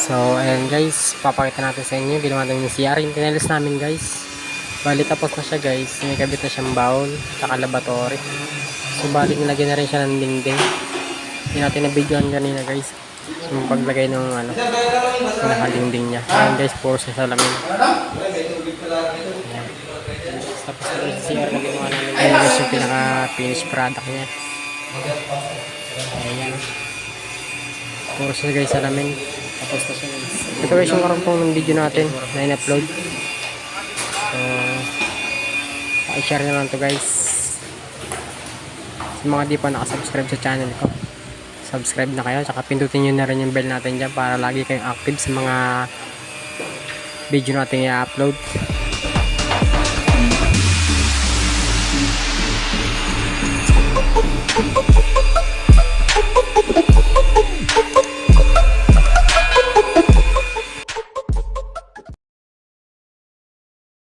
So, ayan guys, papakita natin sa inyo. Ginawa natin yung CR. Yung tinalis namin guys. Bali, tapos na siya guys. May kabit na siyang bowl, saka laboratory. So, bali, nilagyan na rin siya ng dingding. Hindi natin na-videoan kanina guys. Yung paglagay ng ano, naka-dingding niya. Ayan guys, puro sa salamin. Ayan. Tapos na yung CR na ginawa namin. Ayan guys, yung pinaka-finished product niya. Ayan. Puro siya guys salamin. Tapos na siya guys. Ito guys yung karoon pong ng video natin na in-upload. So, i-share na lang to guys. Sa mga di pa nakasubscribe sa channel ko, subscribe na kayo. Tsaka pindutin nyo na rin yung bell natin dyan para lagi kayong active sa mga video natin i-upload.